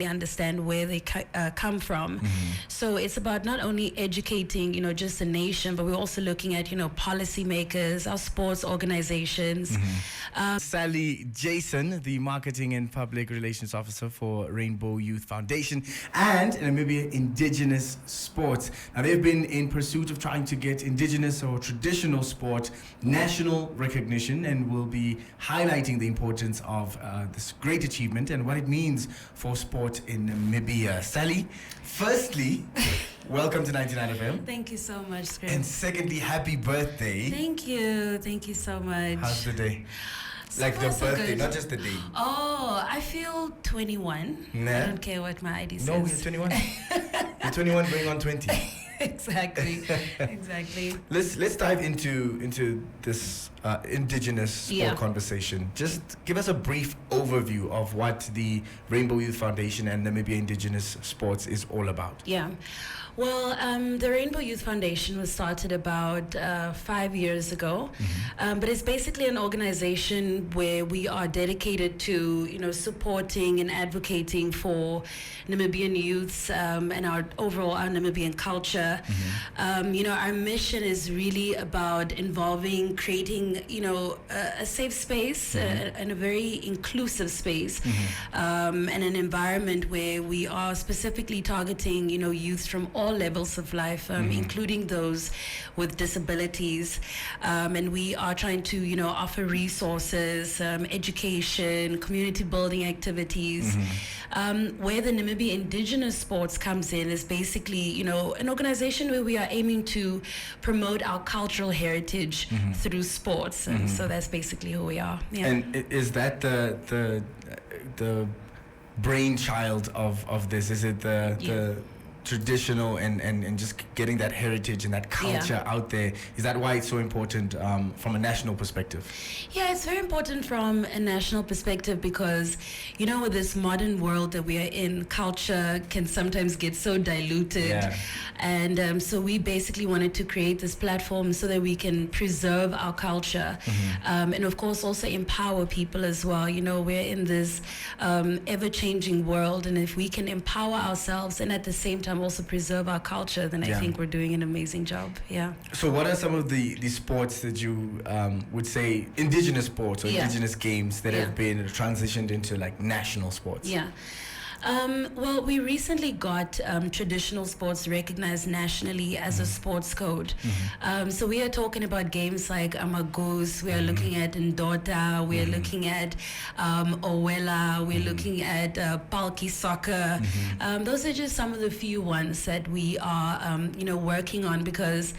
understand where they come from. So it's about not only educating, just the nation, but we're also looking at, policymakers, our sports organizations. Sally Jason, the Marketing and Public Relations Officer for Rainbow Youth Foundation and Namibia Indigenous Sports. Now, they've been in pursuit of trying to get indigenous or traditional sport national recognition, and will be highlighting the importance of this great achievement and what it means for sport in Namibia. Sally, firstly, welcome to 99 FM. Thank you so much, Skrypt. And secondly, happy birthday. Thank you so much. How's the day? So Like the so birthday, good. not just the day. Oh, I feel 21. Nah. I don't care what my ID says. No, you're 21. You're 21 going on 20. Exactly. Let's dive into this indigenous sport conversation. Just give us a brief overview of what the Rainbow Youth Foundation and Namibia Indigenous Sports is all about. Yeah. Well, the Rainbow Youth Foundation was started about 5 years ago, but it's basically an organization where we are dedicated to, supporting and advocating for Namibian youths and our Namibian culture. Our mission is really about involving, creating, a safe space and a very inclusive space, and an environment where we are specifically targeting, youths from all levels of life, including those with disabilities, and we are trying to offer resources, education, community building activities. Where the Namibia Indigenous Sports comes in is basically an organization where we are aiming to promote our cultural heritage through sports, and so that's basically who we are. And is that the brainchild of this? Is it the traditional and just getting that heritage and that culture out there? Is that why it's so important from a national perspective? Yeah, it's very important from a national perspective because, with this modern world that we are in, culture can sometimes get so diluted. And so we basically wanted to create this platform so that we can preserve our culture, and of course also empower people as well. We're in this ever-changing world, and if we can empower ourselves and at the same time also preserve our culture, then I think we're doing an amazing job. So what are some of the sports that you would say indigenous sports or indigenous games that have been transitioned into like national sports? Well, we recently got traditional sports recognized nationally as a sports code. So we are talking about games like Amagus, we are looking at Ndota, we are looking at Owela, we're looking at Palki soccer. Those are just some of the few ones that we are, working on because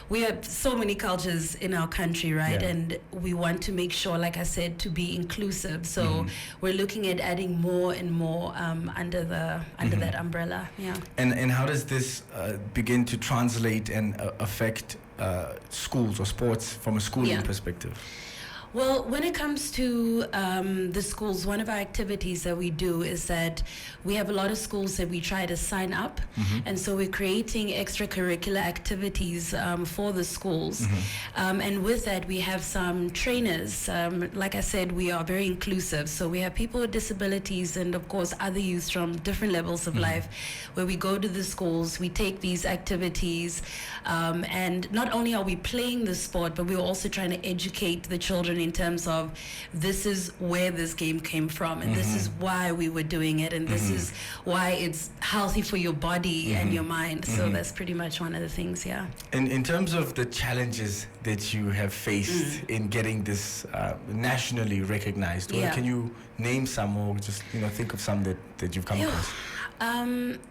we have so many cultures in our country, right? And we want to make sure, like I said, to be inclusive. So we're looking at adding more and more under that umbrella. And how does this begin to translate and affect schools or sports from a schooling perspective? Well, when it comes to the schools, one of our activities that we do is that we have a lot of schools that we try to sign up, and so we're creating extracurricular activities for the schools, and with that we have some trainers. Like I said, we are very inclusive, so we have people with disabilities and of course other youths from different levels of life, where we go to the schools, we take these activities, and not only are we playing the sport, but we're also trying to educate the children in terms of this is where this game came from, and this is why we were doing it, and this is why it's healthy for your body and your mind. So that's pretty much one of the things. And in terms of the challenges that you have faced in getting this nationally recognized, can you name some, or just think of some that you've come across?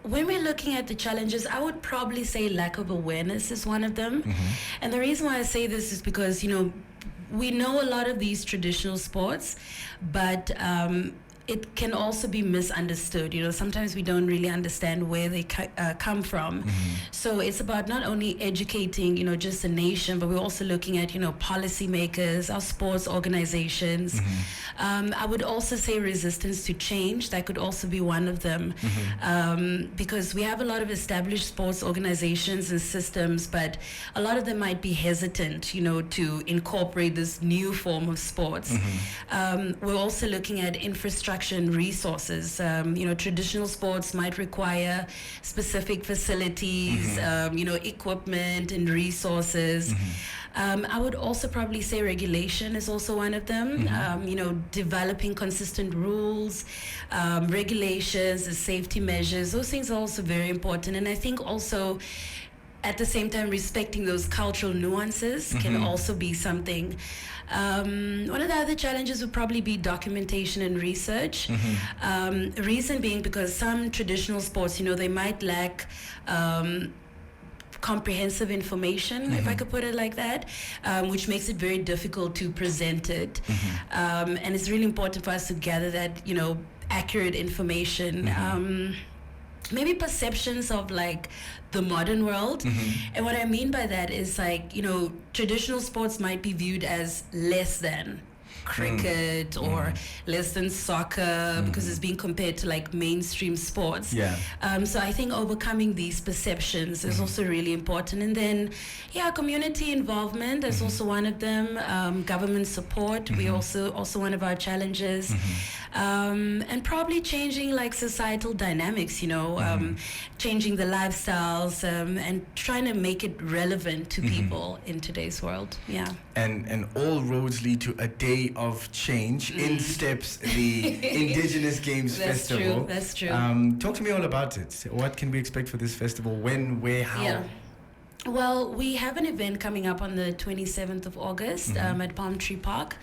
When we're looking at the challenges, I would probably say lack of awareness is one of them. And the reason why I say this is because we know a lot of these traditional sports, but it can also be misunderstood. Sometimes we don't really understand where they come from. So it's about not only educating, just the nation, but we're also looking at, policymakers, our sports organizations. I would also say resistance to change. That could also be one of them, because we have a lot of established sports organizations and systems, but a lot of them might be hesitant, to incorporate this new form of sports. We're also looking at infrastructure infrastructure and resources. Traditional sports might require specific facilities, equipment and resources. I would also probably say regulation is also one of them. Developing consistent rules, regulations, the safety measures, those things are also very important. And I think also at the same time respecting those cultural nuances can also be something. One of the other challenges would probably be documentation and research. Reason being because some traditional sports, they might lack comprehensive information, if I could put it like that, which makes it very difficult to present it. And it's really important for us to gather that, accurate information. Maybe perceptions of like the modern world. And what I mean by that is like, traditional sports might be viewed as less than cricket or less than soccer because it's being compared to like mainstream sports. So I think overcoming these perceptions is also really important. And then community involvement is also one of them. Government support, we also one of our challenges. And probably changing like societal dynamics, changing the lifestyles and trying to make it relevant to people in today's world. And all roads lead to a day of change. In steps the Indigenous Games Festival. That's true. Talk to me all about it. What can we expect for this festival? When, where, how? Well, we have an event coming up on the 27th of August at Palm Tree Park.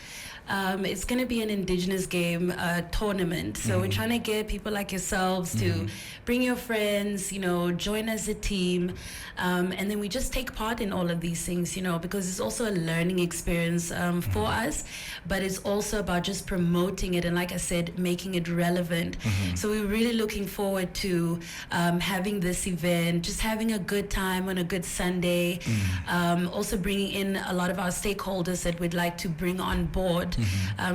It's going to be an Indigenous game tournament. So we're trying to get people like yourselves to bring your friends, join as a team. And then we just take part in all of these things, because it's also a learning experience for us. But it's also about just promoting it and, like I said, making it relevant. So we're really looking forward to having this event, just having a good time on a good Sunday. Also bringing in a lot of our stakeholders that we'd like to bring on board.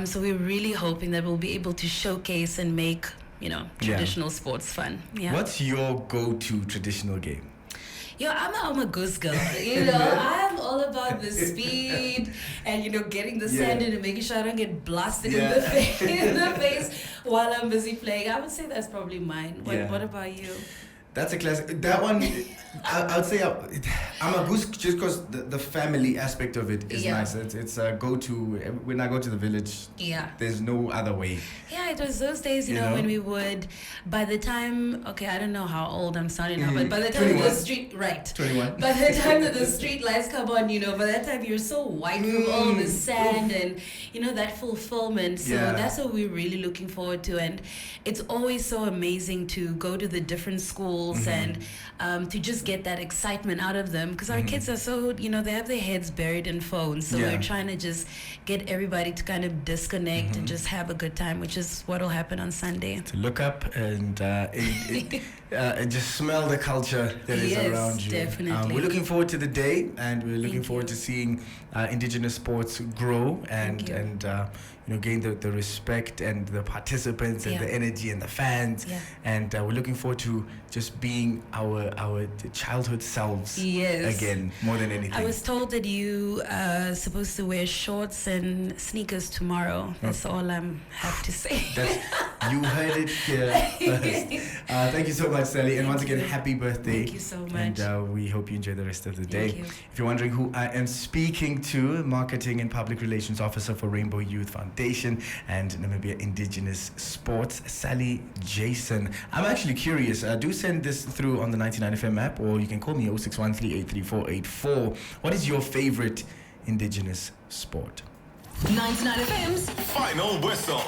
So we're really hoping that we'll be able to showcase and make, traditional sports fun. What's your go-to traditional game? I'm a goose girl. I'm all about the speed and, getting the sand in and making sure I don't get blasted in the face while I'm busy playing. I would say that's probably mine. What about you? That's a classic. That one, I would say I'm a goose just because the family aspect of it is nice. It's a go-to. When I go to the village, there's no other way. It was those days, when we would, by the time, I don't know how old I'm sounding now, but by the time 21. the street, right. 21. By the time that the street lights come on, by that time you're so white from all the sand and, that fulfillment. So that's what we're really looking forward to. And it's always so amazing to go to the different schools and to just get that excitement out of them because our kids are so, they have their heads buried in phones. So we're trying to just get everybody to kind of disconnect and just have a good time, which is what will happen on Sunday. To look up and just smell the culture that is around you. Definitely. We're looking forward to the day and we're looking forward to seeing Indigenous sports grow and gain the respect and the participants and the energy and the fans. And we're looking forward to just being our childhood selves again, more than anything. I was told that you are supposed to wear shorts and sneakers tomorrow. That's all I have to say. You heard it here first. Thank you so much, Sally. And once again, happy birthday. Thank you so much. And we hope you enjoy the rest of the day. Thank you. If you're wondering who I am speaking to, Marketing and Public Relations Officer for Rainbow Youth Foundation and Namibia Indigenous Sports, Sally Jason. I'm actually curious. Do send this through on the 99 FM app, or you can call me 0613-834-84. What is your favorite Indigenous sport? 99 FM's Final Whistle.